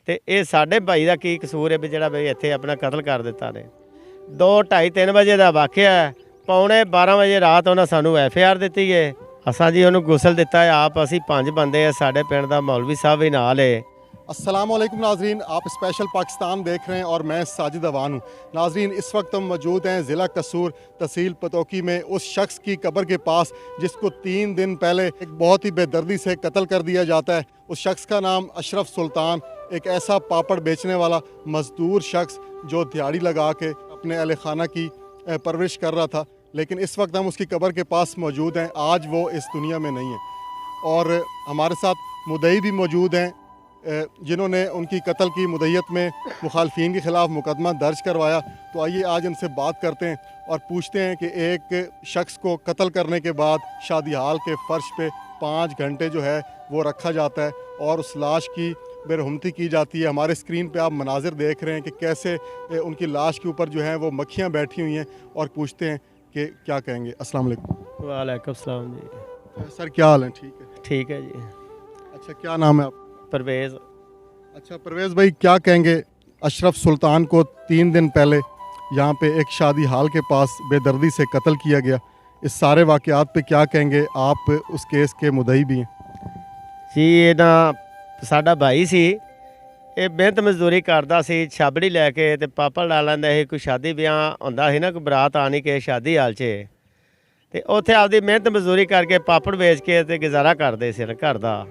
ਤੇ ਇਹ ਸਾਡੇ ਭਾਈ ਦਾ ਕੀ ਕਸੂਰ ਹੈ ਵੀ ਜਿਹੜਾ ਵੀ ਇੱਥੇ ਆਪਣਾ ਕਤਲ ਕਰ ਦਿੱਤਾ ਨੇ। 2 2:30 3 ਵਜੇ ਦਾ ਵਾਕਿਆ ਹੈ। ਪੌਣੇ 12 ਵਜੇ ਰਾਤ ਉਹਨਾਂ ਸਾਨੂੰ FIR ਦਿੱਤੀ ਹੈ। ਅਸਾਂ ਜੀ ਉਹਨੂੰ ਗੁਸਲ ਦਿੱਤਾ ਹੈ ਆਪ। ਅਸੀਂ 5 ਬੰਦੇ ਆ, ਸਾਡੇ ਪਿੰਡ ਦਾ ਮੌਲवी ਸਾਹਿਬ ਵੀ ਨਾਲ ਹੈ। अस्सलाम वालेकुम नाजरीन, आप स्पेशल पाकिस्तान देख रहे हैं और मैं साजिद अवान हूँ। नाजरीन, इस वक्त हम मौजूद हैं ज़िला कसूर तहसील पतौकी में उस शख्स की कब्र के पास जिसको 3 दिन पहले एक बहुत ही बेदर्दी से कत्ल कर दिया जाता है। उस शख्स का नाम अशरफ सुल्तान, एक ऐसा पापड़ बेचने वाला मजदूर शख्स जो दिहाड़ी लगा के अपने अहल खाना की परवरिश कर रहा था, लेकिन इस वक्त हम उसकी कब्र के पास मौजूद हैं। आज वो इस दुनिया में नहीं है और हमारे साथ मुद्दई भी मौजूद हैं जिन्होंने उनकी कत्ल की मुद्दत में मुखालफिन के ख़िलाफ़ मुकदमा दर्ज करवाया। तो आइए आज इनसे बात करते हैं और पूछते हैं कि एक शख्स को कत्ल करने के बाद शादी हाल के फ़र्श पे 5 घंटे जो है वो रखा जाता है और उस लाश की बेरहमती की जाती है। हमारे स्क्रीन पे आप मनाजिर देख रहे हैं कि कैसे उनकी लाश के ऊपर जो है वो मक्खियाँ बैठी हुई हैं और पूछते हैं कि क्या कहेंगे। अस्सलाम वालेकुम। वालेकुम सलाम जी। सर क्या हाल है? ठीक है। ठीक है जी। अच्छा, क्या नाम है आप? परवेज़। अच्छा परवेज़ भाई, क्या कहेंगे अशरफ सुल्तान को 3 दिन पहले यहाँ पे एक शादी हाल के पास बेदर्दी से कत्ल किया गया, इस सारे वाक़यात पे क्या कहेंगे? आप उस केस के मुद्दई भी हैं। जी ये ना साडा भाई सी, ਇਹ ਮਿਹਨਤ ਮਜ਼ਦੂਰੀ ਕਰਦਾ ਸੀ, ਛਾਬੜੀ ਲੈ ਕੇ ਤੇ ਪਾਪੜ ਲਾ ਲੈਂਦਾ ਸੀ। ਕੋਈ ਸ਼ਾਦੀ ਵਿਆਹ ਹੁੰਦਾ ਸੀ ਨਾ, ਕੋਈ ਬਰਾਤ ਆਣੀ ਕਿ ਸ਼ਾਦੀ ਹਾਲ 'ਚ ਤੇ ਉੱਥੇ ਆਪਦੀ ਮਿਹਨਤ ਮਜ਼ਦੂਰੀ ਕਰਕੇ ਪਾਪੜ ਵੇਚ ਕੇ ਤੇ ਗੁਜ਼ਾਰਾ ਕਰਦੇ ਸੀ ਘਰ ਦਾ।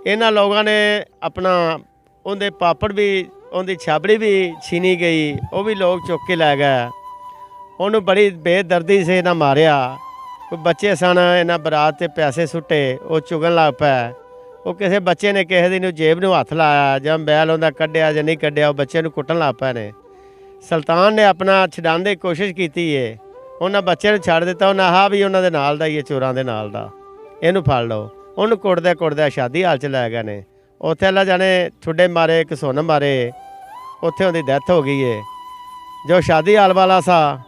ਇਹਨਾਂ ਲੋਕਾਂ ਨੇ ਆਪਣਾ ਉਹਦੇ ਪਾਪੜ ਵੀ, ਉਹਦੀ ਛਾਬੜੀ ਵੀ ਛੀਨੀ ਗਈ, ਉਹ ਵੀ ਲੋਕ ਚੁੱਕ ਕੇ ਲੈ ਗਏ। ਉਹਨੂੰ ਬੜੀ ਬੇਦਰਦੀ ਸੇ ਇਹਨਾਂ ਮਾਰਿਆ। ਕੋਈ ਬੱਚੇ ਸਨ, ਇਹਨਾਂ ਬਰਾਤ 'ਤੇ ਪੈਸੇ ਸੁੱਟੇ, ਉਹ ਚੁਗਣ ਲੱਗ ਪਿਆ। ਉਹ ਕਿਸੇ ਬੱਚੇ ਨੇ ਕਿਸੇ ਦੀ ਨੂੰ ਜੇਬ ਨੂੰ ਹੱਥ ਲਾਇਆ ਜਾਂ ਬੈਲ ਉਹਦਾ ਕੱਢਿਆ ਜਾਂ ਨਹੀਂ ਕੱਢਿਆ, ਉਹ ਬੱਚੇ ਨੂੰ ਕੁੱਟਣ ਲੱਗ ਪਏ ਨੇ। ਸੁਲਤਾਨ ਨੇ ਆਪਣਾ ਛਡਾਉਣ ਦੀ ਕੋਸ਼ਿਸ਼ ਕੀਤੀ ਏ, ਉਹਨਾਂ ਬੱਚੇ ਨੂੰ ਛੱਡ ਦਿੱਤਾ। ਉਹਨਾਂ ਆਹ ਵੀ ਉਹਨਾਂ ਦੇ ਨਾਲ ਦਾ ਹੀ ਹੈ, ਚੋਰਾਂ ਦੇ ਨਾਲ ਦਾ, ਇਹਨੂੰ ਫੜ ਲਓ। ਉਹਨੂੰ ਕੁੱਟਦੇ ਕੁੱਟਦੇ ਸ਼ਾਦੀ ਹਾਲ 'ਚ ਲੈ ਗਏ ਨੇ। ਉੱਥੇ ਅੱਲਾ ਜਾਣੇ ਠੁੱਡੇ ਮਾਰੇ, ਘਸੁੰਨ ਮਾਰੇ, ਉੱਥੇ ਉਹਦੀ ਡੈਥ ਹੋ ਗਈ ਏ। ਜੋ ਸ਼ਾਦੀ ਹਾਲ ਵਾਲਾ ਸਾ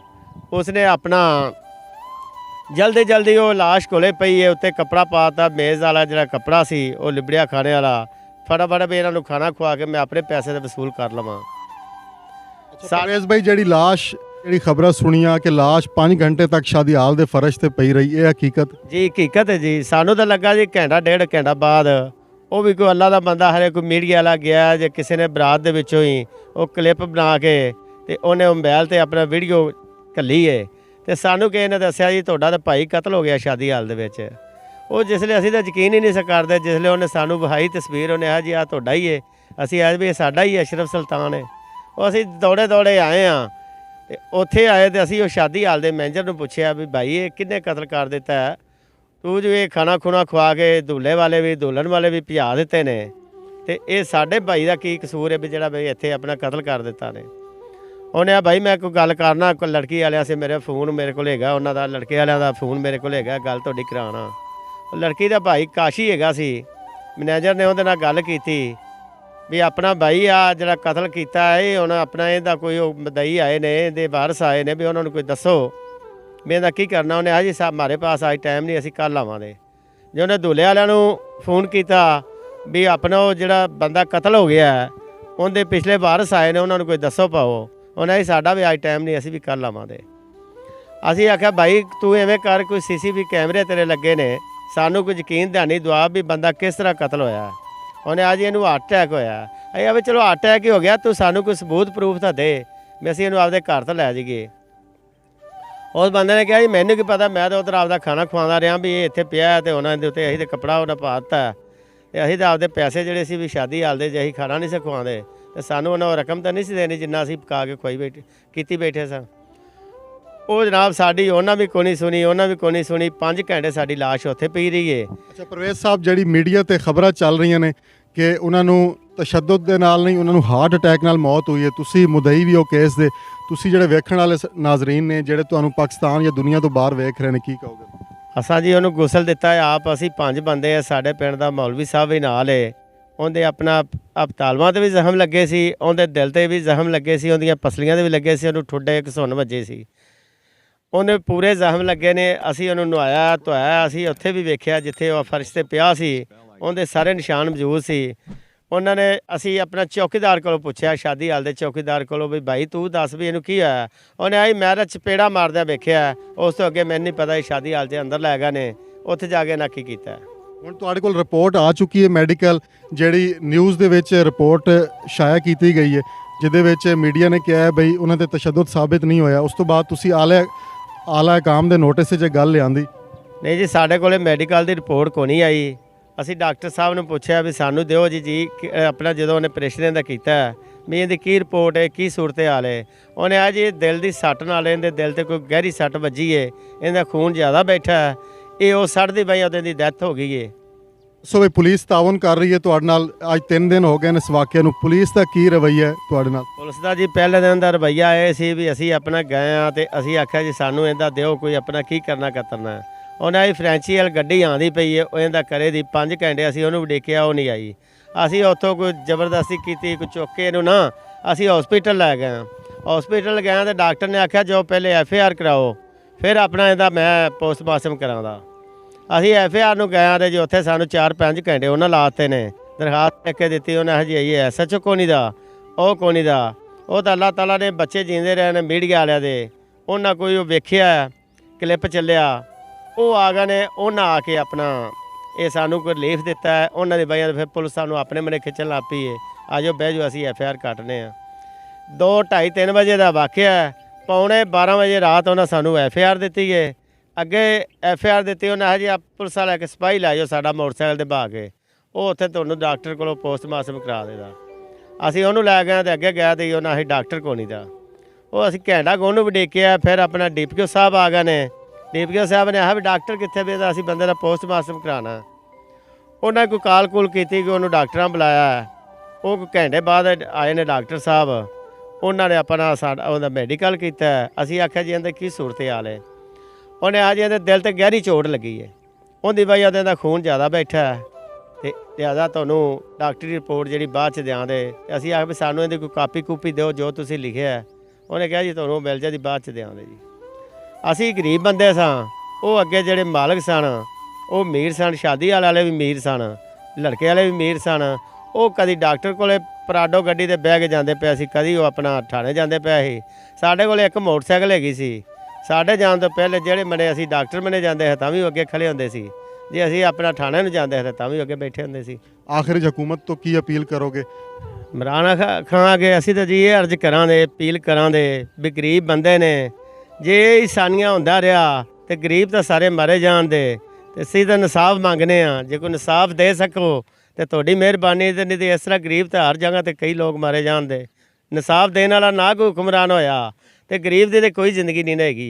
ਉਸਨੇ ਆਪਣਾ ਜਲਦੀ ਜਲਦੀ ਉਹ ਲਾਸ਼ ਕੋਲੇ ਪਈ ਹੈ, ਉੱਤੇ ਕੱਪੜਾ ਪਾਤਾ, ਮੇਜ਼ ਵਾਲਾ ਜਿਹੜਾ ਕੱਪੜਾ ਸੀ ਉਹ ਲਿਬੜਿਆ ਖਾਣੇ ਵਾਲਾ, ਫਟਾਫਟ ਵੀ ਇਹਨਾਂ ਨੂੰ ਖਾਣਾ ਖਵਾ ਕੇ ਮੈਂ ਆਪਣੇ ਪੈਸੇ ਦਾ ਵਸੂਲ ਕਰ ਲਵਾਂ। परवेज़ भाई, ਜਿਹੜੀ ਲਾਸ਼ ਜਿਹੜੀ ਖਬਰਾਂ ਸੁਣੀਆਂ ਕਿ ਲਾਸ਼ 5 ਘੰਟੇ ਤੱਕ ਸ਼ਾਦੀ ਹਾਲ ਦੇ ਫਰਸ਼ ਤੇ ਪਈ ਰਹੀ, ਇਹ ਹਕੀਕਤ? ਜੀ ਹਕੀਕਤ ਹੈ ਜੀ। ਸਾਨੂੰ ਤਾਂ ਲੱਗਾ ਜੀ ਘੰਟਾ ਡੇਢ ਘੰਟਾ ਬਾਅਦ ਉਹ ਵੀ ਕੋਈ ਅੱਲਾ ਦਾ ਬੰਦਾ, ਹਰੇ ਕੋਈ ਮੀਡੀਆ ਵਾਲਾ ਗਿਆ ਜੇ ਕਿਸੇ ਨੇ ਬਰਾਤ ਦੇ ਵਿੱਚੋਂ ਹੀ ਉਹ ਕਲਿੱਪ ਬਣਾ ਕੇ ਤੇ ਉਹਨੇ ਮੋਬਾਈਲ ਤੇ ਆਪਣਾ ਵੀਡੀਓ ਘੱਲੀ ਹੈ ਤੇ ਸਾਨੂੰ ਕਿਸੇ ਨੇ ਦੱਸਿਆ ਜੀ ਤੁਹਾਡਾ ਤਾਂ ਭਾਈ ਕਤਲ ਹੋ ਗਿਆ ਸ਼ਾਦੀ ਹਾਲ ਦੇ ਵਿੱਚ। ਉਹ ਜਿਸਲੇ ਅਸੀਂ ਤਾਂ ਯਕੀਨ ਹੀ ਨਹੀਂ ਸੀ ਕਰਦੇ, ਜਿਸਲੇ ਉਹਨੇ ਸਾਨੂੰ ਵਿਖਾਈ ਤਸਵੀਰ, ਉਹਨੇ ਆ ਜੀ ਆ ਤੁਹਾਡਾ ਹੀ ਹੈ। ਅਸੀਂ ਅੱਜ ਵੀ ਸਾਡਾ ਹੀ ਅਸ਼ਰਫ ਸੁਲਤਾਨ ਹੈ। ਉਹ ਅਸੀਂ ਦੌੜੇ ਦੌੜੇ ਆਏ ਹਾਂ ਤੇ ਉੱਥੇ ਆਏ ਤੇ ਅਸੀਂ ਉਹ ਸ਼ਾਦੀ ਹਾਲ ਦੇ ਮੈਨੇਜਰ ਨੂੰ ਪੁੱਛਿਆ ਵੀ ਭਾਈ ਇਹ ਕਿਹਨੇ ਕਤਲ ਕਰ ਦਿੱਤਾ ਹੈ? ਤੂੰ ਜੋ ਇਹ ਖਾਣਾ ਖੁਣਾ ਖਵਾ ਕੇ ਦੁੱਲੇ ਵਾਲੇ ਵੀ ਦੁਲਹਨ ਵਾਲੇ ਵੀ ਭਜਾ ਦਿੱਤੇ ਨੇ ਤੇ ਇਹ ਸਾਡੇ ਭਾਈ ਦਾ ਕੀ ਕਸੂਰ ਹੈ ਵੀ ਜਿਹੜਾ ਵੀ ਇੱਥੇ ਆਪਣਾ ਕਤਲ ਕਰ ਦਿੱਤਾ ਨੇ? ਉਹਨੇ ਆ ਭਾਈ ਮੈਂ ਕੋਈ ਗੱਲ ਕਰਨਾ, ਕੋਈ ਲੜਕੀ ਵਾਲਿਆਂ ਸੇ ਮੇਰੇ ਫੋਨ ਮੇਰੇ ਕੋਲ ਹੈਗਾ, ਉਹਨਾਂ ਦਾ ਲੜਕੇ ਵਾਲਿਆਂ ਦਾ ਫੋਨ ਮੇਰੇ ਕੋਲ ਹੈਗਾ, ਗੱਲ ਤੁਹਾਡੀ ਕਰਾਉਣਾ। ਲੜਕੀ ਦਾ ਭਾਈ ਕਾਸ਼ੀ ਹੈਗਾ ਸੀ। ਮੈਨੇਜਰ ਨੇ ਉਹਦੇ ਨਾਲ ਗੱਲ ਕੀਤੀ ਵੀ ਆਪਣਾ ਭਾਈ ਆ ਜਿਹੜਾ ਕਤਲ ਕੀਤਾ ਇਹ ਹੁਣ ਆਪਣਾ ਇਹਦਾ ਕੋਈ ਉਹ ਮਦਈ ਆਏ ਨੇ, ਇਹਦੇ ਵਾਰਸ ਆਏ ਨੇ ਵੀ ਉਹਨਾਂ ਨੂੰ ਕੋਈ ਦੱਸੋ ਵੀ ਇਹਦਾ ਕੀ ਕਰਨਾ। ਉਹਨੇ ਆ ਜੀ ਸਾਹਿਬ ਹਮਾਰੇ ਪਾਸ ਅੱਜ ਟਾਈਮ ਨਹੀਂ, ਅਸੀਂ ਕੱਲ੍ਹ ਆਵਾਂਗੇ। ਜੇ ਉਹਨੇ ਦੁੱਲੇ ਵਾਲਿਆਂ ਨੂੰ ਫੋਨ ਕੀਤਾ ਵੀ ਆਪਣਾ ਉਹ ਜਿਹੜਾ ਬੰਦਾ ਕਤਲ ਹੋ ਗਿਆ ਉਹਦੇ ਪਿਛਲੇ ਵਾਰਸ ਆਏ ਨੇ, ਉਹਨਾਂ ਨੂੰ ਕੋਈ ਦੱਸੋ ਪਾਓ। ਉਹਨੇ ਸਾਡਾ ਵੀ ਅੱਜ ਟਾਈਮ ਨਹੀਂ, ਅਸੀਂ ਵੀ ਕੱਲ੍ਹ ਆਵਾਂਗੇ। ਅਸੀਂ ਆਖਿਆ ਭਾਈ ਤੂੰ ਐਵੇਂ ਕਰ, ਕੋਈ CCTV ਕੈਮਰੇ ਤੇਰੇ ਲੱਗੇ ਨੇ, ਸਾਨੂੰ ਕੋਈ ਯਕੀਨ ਦਹਾਨੀ ਦਵਾ ਵੀ ਬੰਦਾ ਕਿਸ ਤਰ੍ਹਾਂ ਕਤਲ ਹੋਇਆ। ਉਹਨੇ ਅੱਜ ਇਹਨੂੰ ਹਾਰਟ ਅਟੈਕ ਹੋਇਆ। ਅਸੀਂ ਆਵੇ ਚਲੋ ਹਾਰਟ ਅਟੈਕ ਹੀ ਹੋ ਗਿਆ, ਤੂੰ ਸਾਨੂੰ ਕੋਈ ਸਬੂਤ ਪ੍ਰੂਫ ਤਾਂ ਦੇ ਵੀ ਅਸੀਂ ਇਹਨੂੰ ਆਪਦੇ ਘਰ ਤੋਂ ਲੈ ਜਾਈਏ। ਉਸ ਬੰਦੇ ਨੇ ਕਿਹਾ ਜੀ ਮੈਨੂੰ ਕੀ ਪਤਾ, ਮੈਂ ਤਾਂ ਉੱਧਰ ਆਪਦਾ ਖਾਣਾ ਖਵਾਉਂਦਾ ਰਿਹਾ ਵੀ ਇਹ ਇੱਥੇ ਪਿਆ ਤੇ ਉਹਨਾਂ ਦੇ ਉੱਤੇ ਅਸੀਂ ਤਾਂ ਕੱਪੜਾ ਉਹਨਾਂ ਪਾ ਦਿੱਤਾ ਤੇ ਅਸੀਂ ਤਾਂ ਆਪਦੇ ਪੈਸੇ ਜਿਹੜੇ ਸੀ ਵੀ ਸ਼ਾਦੀ ਹਾਲ ਦੇ ਜੇ ਅਸੀਂ ਖਾਣਾ ਨਹੀਂ ਸੀ ਖਵਾਉਂਦੇ ਤੇ ਸਾਨੂੰ ਉਹਨਾਂ ਉਹ ਰਕਮ ਤਾਂ ਨਹੀਂ ਸੀ ਦੇਣੀ ਜਿੰਨਾ ਅਸੀਂ ਪਕਾ ਕੇ ਖਵਾਈ ਬੈਠੇ ਕੀਤੀ ਬੈਠੇ ਸਾਂ। ਉਹ ਜਨਾਬ ਸਾਡੀ ਉਹਨਾਂ ਵੀ ਕੋਈ ਨਹੀਂ ਸੁਣੀ, ਉਹਨਾਂ ਵੀ ਕੋਈ ਨਹੀਂ ਸੁਣੀ। 5 ਘੰਟੇ ਸਾਡੀ ਲਾਸ਼ ਉੱਥੇ ਪਈ ਰਹੀ ਹੈ। ਅੱਛਾ परवेज़ ਸਾਹਿਬ, ਜਿਹੜੀ ਮੀਡੀਆ ਤੇ ਖਬਰਾਂ ਚੱਲ ਰਹੀਆਂ ਨੇ ਕਿ ਉਹਨਾਂ ਨੂੰ ਤਸ਼ੱਦਦ ਦੇ ਨਾਲ ਨਹੀਂ, ਉਹਨਾਂ ਨੂੰ ਹਾਰਟ ਅਟੈਕ ਨਾਲ ਮੌਤ ਹੋਈ ਹੈ, ਤੁਸੀਂ ਮੁਦਈ ਵੀ ਹੋ ਕੇਸ ਦੇ, ਤੁਸੀਂ ਜਿਹੜੇ ਵੇਖਣ ਵਾਲੇ ਨਾਜ਼ਰੀਨ ਨੇ ਜਿਹੜੇ ਤੁਹਾਨੂੰ ਪਾਕਿਸਤਾਨ ਜਾਂ ਦੁਨੀਆ ਤੋਂ ਬਾਹਰ ਵੇਖ ਰਹੇ ਨੇ, ਕੀ ਕਹੋਗੇ? ਅਸਾਂ ਜੀ ਉਹਨੂੰ ਗੁਸਲ ਦਿੱਤਾ ਹੈ ਆਪ। ਅਸੀਂ 5 ਬੰਦੇ ਆ, ਸਾਡੇ ਪਿੰਡ ਦਾ ਮੌਲवी ਸਾਹਿਬ ਵੀ ਨਾਲ ਹੈ। ਉਹਦੇ ਆਪਣਾ ਹਸਪਤਾਲਾਂ 'ਤੇ ਵੀ ਜ਼ਖਮ ਲੱਗੇ ਸੀ, ਉਹਦੇ ਦਿਲ 'ਤੇ ਵੀ ਜ਼ਖਮ ਲੱਗੇ ਸੀ, ਉਹਦੀਆਂ ਪਸਲੀਆਂ 'ਤੇ ਵੀ ਲੱਗੇ ਸੀ, ਉਹਨੂੰ ਠੁੱਡੇ ਘਸੁੰਨ ਵੱਜੇ ਸੀ, ਉਹਨੇ ਪੂਰੇ ਜ਼ਖਮ ਲੱਗੇ ਨੇ। ਅਸੀਂ ਉਹਨੂੰ ਨਵਾਇਆ ਧੋਇਆ, ਅਸੀਂ ਉੱਥੇ ਵੀ ਵੇਖਿਆ ਜਿੱਥੇ ਉਹ ਫਰਸ਼ 'ਤੇ ਪਿਆ ਸੀ, ਉਹਦੇ ਸਾਰੇ ਨਿਸ਼ਾਨ ਮੌਜੂਦ ਸੀ। ਉਹਨਾਂ ਨੇ ਅਸੀਂ ਆਪਣਾ ਚੌਕੀਦਾਰ ਕੋਲੋਂ ਪੁੱਛਿਆ, ਸ਼ਾਦੀ ਹਾਲ ਦੇ ਚੌਕੀਦਾਰ ਕੋਲੋਂ, ਵੀ ਭਾਈ ਤੂੰ ਦੱਸ ਵੀ ਇਹਨੂੰ ਕੀ ਹੋਇਆ। ਉਹਨੇ ਆਈ ਮੈਂ ਤਾਂ ਚਪੇੜਾ ਮਾਰਦਿਆਂ ਵੇਖਿਆ, ਉਸ ਤੋਂ ਅੱਗੇ ਮੈਨੂੰ ਨਹੀਂ ਪਤਾ ਇਹ ਸ਼ਾਦੀ ਹਾਲ ਦੇ ਅੰਦਰ ਲੈ ਗਏ ਨੇ, ਉੱਥੇ ਜਾ ਕੇ ਨਾ ਕੀ ਕੀਤਾ। ਹੁਣ ਤੁਹਾਡੇ ਕੋਲ ਰਿਪੋਰਟ ਆ ਚੁੱਕੀ ਹੈ ਮੈਡੀਕਲ, ਜਿਹੜੀ ਨਿਊਜ਼ ਦੇ ਵਿੱਚ ਰਿਪੋਰਟ ਸ਼ਾਇਆ ਕੀਤੀ ਗਈ ਹੈ, ਜਿਹਦੇ ਵਿੱਚ ਮੀਡੀਆ ਨੇ ਕਿਹਾ ਹੈ ਬਈ ਉਹਨਾਂ ਤੇ ਤਸ਼ੱਦਦ ਸਾਬਿਤ ਨਹੀਂ ਹੋਇਆ। ਉਸ ਤੋਂ ਬਾਅਦ ਤੁਸੀਂ ਆਲਾ ਕਾਮ ਦੇ ਨੋਟਿਸ 'ਚ ਗੱਲ ਲਿਆਂਦੀ? ਨਹੀਂ ਜੀ, ਸਾਡੇ ਕੋਲੇ ਮੈਡੀਕਲ ਦੀ ਰਿਪੋਰਟ ਕੋਈ ਨਹੀਂ ਆਈ। ਅਸੀਂ ਡਾਕਟਰ ਸਾਹਿਬ ਨੂੰ ਪੁੱਛਿਆ ਵੀ ਸਾਨੂੰ ਦਿਓ ਜੀ ਆਪਣਾ ਜਦੋਂ ਉਹਨੇ ਆਪਰੇਸ਼ਨ ਦਾ ਕੀਤਾ ਵੀ ਇਹਦੀ ਕੀ ਰਿਪੋਰਟ ਹੈ, ਕੀ ਸੂਰਤ ਹਾਲ ਹੈ। ਉਹਨੇ ਆ ਜੀ ਦਿਲ ਦੀ ਸੱਟ ਨਾਲ, ਇਹਦੇ ਦਿਲ ਤੇ ਕੋਈ ਗਹਿਰੀ ਸੱਟ ਵੱਜੀ ਹੈ, ਇਹਦਾ ਖੂਨ ਜ਼ਿਆਦਾ ਬੈਠਾ ਹੈ, ਇਹ ਉਹ ਸੱਟ ਦੀ ਵਜ੍ਹਾ ਉਹਦੀ ਡੈਥ ਹੋ ਗਈ ਹੈ। ਸੋ ਵੀ ਪੁਲਿਸ ਤਾਵਨ ਕਰ ਰਹੀ ਹੈ ਤੁਹਾਡੇ ਨਾਲ, ਅੱਜ 3 ਦਿਨ ਹੋ ਗਏ ਨੇ ਇਸ ਵਾਕਿਆ ਨੂੰ, ਪੁਲਿਸ ਦਾ ਕੀ ਰਵੱਈਆ ਹੈ ਤੁਹਾਡੇ ਨਾਲ? ਪੁਲਿਸ ਦਾ ਜੀ ਪਹਿਲੇ ਦਿਨ ਦਾ ਰਵੱਈਆ ਇਹ ਸੀ ਵੀ ਅਸੀਂ ਆਪਣਾ ਗਏ ਆ ਤੇ ਅਸੀਂ ਆਖਿਆ ਜੀ ਸਾਨੂੰ ਇਹਦਾ ਦਿਓ, ਕੋਈ ਆਪਣਾ ਕੀ ਕਰਨਾ ਕਤਰਨਾ। ਉਹਨਾਂ ਦੀ ਫਰੈਂਚੀ ਵਾਲ ਗੱਡੀ ਆਉਂਦੀ ਪਈ ਹੈ, ਉਹ ਇਹਦਾ ਕਰੇ ਦੀ 5 ਘੰਟੇ ਅਸੀਂ ਉਹਨੂੰ ਉਡੀਕਿਆ, ਉਹ ਨਹੀਂ ਆਈ। ਅਸੀਂ ਉੱਥੋਂ ਕੋਈ ਜ਼ਬਰਦਸਤੀ ਕੀਤੀ, ਕੋਈ ਚੁੱਕ ਕੇ ਇਹਨੂੰ ਨਾ ਅਸੀਂ ਹਸਪੀਟਲ ਲੈ ਗਏ। ਹਸਪੀਟਲ ਗਏ ਤੇ ਡਾਕਟਰ ਨੇ ਆਖਿਆ ਜੋ ਪਹਿਲੇ FIR ਕਰਾਓ, ਫਿਰ ਆਪਣਾ ਇਹਦਾ ਮੈਂ ਪੋਸਟਮਾਰਟਮ ਕਰਾਉਂਦਾ। ਅਸੀਂ FIR ਨੂੰ ਗਏ ਤੇ ਜੀ ਉੱਥੇ ਸਾਨੂੰ 4-5 ਘੰਟੇ ਉਹਨਾਂ ਲਾਤੇ ਨੇ। ਦਰਖਾਸਤ ਲਿਖ ਕੇ ਦਿੱਤੀ ਉਹਨਾਂ, ਹਜੀ ਆਈ SHO ਕੋਨੀ ਦਾ, ਉਹ ਕੋਨੀ ਦਾ, ਉਹ ਤਾਂ ਅੱਲਾਹ ਤਾਲਾ ਨੇ ਬੱਚੇ ਜੀਂਦੇ ਰਹੇ ਨੇ ਮੀਡੀਆ ਵਾਲਿਆਂ ਦੇ, ਉਹਨਾਂ ਕੋਈ ਉਹ ਵੇਖਿਆ ਕਲਿੱਪ ਚੱਲਿਆ, ਉਹ ਆ ਗਏ ਨੇ, ਉਹਨਾਂ ਆ ਕੇ ਆਪਣਾ ਇਹ ਸਾਨੂੰ ਕੋਈ ਰਿਲੀਫ ਦਿੱਤਾ ਹੈ। ਉਹਨਾਂ ਦੀ ਵਜ੍ਹਾ ਫਿਰ ਪੁਲਿਸ ਸਾਨੂੰ ਆਪਣੇ ਮਨੇ ਖਿੱਚਣ ਲੱਗ ਪਈ ਹੈ, ਆ ਜਾਓ ਬਹਿ ਜਾਓ ਅਸੀਂ FIR ਕੱਟਨੇ ਆ। 2-2:30-3 ਵਜੇ ਦਾ ਵਾਕਿਆ ਹੈ, 11:45 ਵਜੇ ਰਾਤ ਉਹਨਾਂ ਸਾਨੂੰ FIR ਦਿੱਤੀ ਹੈ। ਅੱਗੇ FIR ਦਿੱਤੀ ਉਹਨਾਂ ਹਜੇ ਪੁਲਿਸ ਵਾਲਾ ਇੱਕ ਸਿਪਾਹੀ ਲੈ ਜਾਓ ਸਾਡਾ ਮੋਟਰਸਾਈਕਲ 'ਤੇ ਬਹਾ ਕੇ, ਉਹ ਉੱਥੇ ਤੁਹਾਨੂੰ ਡਾਕਟਰ ਕੋਲੋਂ ਪੋਸਟਮਾਰਟਮ ਕਰਾ ਦੇਗਾ। ਅਸੀਂ ਉਹਨੂੰ ਲੈ ਗਏ ਤੇ ਅੱਗੇ ਗਿਆ ਤੇ ਉਹਨਾਂ ਅਸੀਂ ਡਾਕਟਰ ਕੋਲ ਨਹੀਂ ਦਾ, ਉਹ ਅਸੀਂ ਘੰਟਾ ਕੋਲ ਨੂੰ ਵੀ ਡੇਕਿਆ। ਫਿਰ ਆਪਣਾ DPO ਸਾਹਿਬ ਆ ਗਏ ਨੇ, DPO ਸਾਹਿਬ ਨੇ ਆਹ ਵੀ ਡਾਕਟਰ ਕਿੱਥੇ ਵੀ, ਅਸੀਂ ਬੰਦੇ ਦਾ ਪੋਸਟਮਾਰਟਮ ਕਰਾਉਣਾ। ਉਹਨਾਂ ਕੋਈ ਕਾਲ ਕੂਲ ਕੀਤੀ ਕਿ ਉਹਨੂੰ ਡਾਕਟਰਾਂ ਬੁਲਾਇਆ, ਉਹ ਕੋਈ ਘੰਟੇ ਬਾਅਦ ਆਏ ਨੇ ਡਾਕਟਰ ਸਾਹਿਬ, ਉਹਨਾਂ ਨੇ ਆਪਣਾ ਸਾਡਾ ਉਹਦਾ ਮੈਡੀਕਲ ਕੀਤਾ। ਅਸੀਂ ਆਖਿਆ ਜੀ ਇਹਦਾ ਕੀ ਸੂਰਤ ਹਾਲ ਹੈ। ਉਹਨੇ ਆ ਜੀ ਇਹਦੇ ਦਿਲ ਤੇ ਗਹਿਰੀ ਚੋਟ ਲੱਗੀ ਹੈ, ਉਹਦੀ ਵਜ੍ਹਾ ਉਹਦਾ ਖੂਨ ਜ਼ਿਆਦਾ ਬੈਠਾ ਹੈ ਤੇ ਜ਼ਿਆਦਾ ਤੁਹਾਨੂੰ ਡਾਕਟਰੀ ਰਿਪੋਰਟ ਜਿਹੜੀ ਬਾਅਦ 'ਚ ਦਿਆਂਦੇ। ਅਸੀਂ ਆਖ ਵੀ ਸਾਨੂੰ ਇਹਦੀ ਕੋਈ ਕਾਪੀ ਕੂਪੀ ਦਿਓ ਜੋ ਤੁਸੀਂ ਲਿਖਿਆ। ਉਹਨੇ ਕਿਹਾ ਜੀ ਤੁਹਾਨੂੰ ਮਿਲ ਜਾਦੀ ਬਾਅਦ 'ਚ ਦਿਆਂਦੇ ਜੀ। ਅਸੀਂ ਗਰੀਬ ਬੰਦੇ ਸਾਂ, ਉਹ ਅੱਗੇ ਜਿਹੜੇ ਮਾਲਕ ਸਨ ਉਹ ਅਮੀਰ ਸਨ, ਸ਼ਾਦੀ ਵਾਲੇ ਵੀ ਅਮੀਰ ਸਨ, ਲੜਕੇ ਵਾਲੇ ਵੀ ਅਮੀਰ ਸਨ। ਉਹ ਕਦੀ ਡਾਕਟਰ ਕੋਲੇ ਪਰਾਡੋ ਗੱਡੀ 'ਤੇ ਬਹਿ ਕੇ ਜਾਂਦੇ ਪਏ ਸੀ, ਕਦੀ ਉਹ ਆਪਣਾ ਥਾਣੇ ਜਾਂਦੇ ਪਏ ਸੀ। ਸਾਡੇ ਕੋਲ ਇੱਕ ਮੋਟਰਸਾਈਕਲ ਹੈਗੀ ਸੀ, ਸਾਡੇ ਜਾਣ ਤੋਂ ਪਹਿਲੇ ਜਿਹੜੇ ਮਨੇ ਅਸੀਂ ਡਾਕਟਰ ਮਨੇ ਜਾਂਦੇ ਸੀ ਤਾਂ ਵੀ ਅੱਗੇ ਖੜੇ ਹੁੰਦੇ ਸੀ, ਜੇ ਅਸੀਂ ਆਪਣਾ ਥਾਣੇ ਨੂੰ ਜਾਂਦੇ ਸੀ ਤਾਂ ਵੀ ਅੱਗੇ ਬੈਠੇ ਹੁੰਦੇ ਸੀ। ਆਖਿਰ ਹਕੂਮਤ ਤੋਂ ਕੀ ਅਪੀਲ ਕਰੋਗੇ? ਇਮਰਾਨ ਖਾਨ ਅੱਗੇ ਅਸੀਂ ਤਾਂ ਜੀ ਇਹ ਅਰਜ਼ ਕਰਾਂਗੇ, ਅਪੀਲ ਕਰਾਂਗੇ ਵੀ ਗਰੀਬ ਬੰਦੇ ਨੇ, ਜੇ ਇਨਸਾਨੀਆਂ ਹੁੰਦਾ ਰਿਹਾ ਤੇ ਗਰੀਬ ਤਾਂ ਸਾਰੇ ਮਾਰੇ ਜਾਣਦੇ। ਤੇ ਅਸੀਂ ਤਾਂ ਇਨਸਾਫ ਮੰਗਨੇ ਆ, ਜੇ ਕੋਈ ਇਨਸਾਫ ਦੇ ਸਕੋ ਤੇ ਤੁਹਾਡੀ ਮਿਹਰਬਾਨੀ। ਤੇ ਨਹੀਂ ਤੇ ਇਸ ਤਰ੍ਹਾਂ ਗਰੀਬ ਤਾਂ ਹਰ ਜਗ੍ਹਾ ਤੇ ਕਈ ਲੋਕ ਮਾਰੇ ਜਾਣਦੇ। ਇਨਸਾਫ ਦੇਣ ਵਾਲਾ ਨਾ ਕੋਈ ਹੁਕਮਰਾਨ ਹੋਇਆ ਤੇ ਗਰੀਬ ਦੀ ਤੇ ਕੋਈ ਜ਼ਿੰਦਗੀ ਨਹੀਂ ਹੈਗੀ।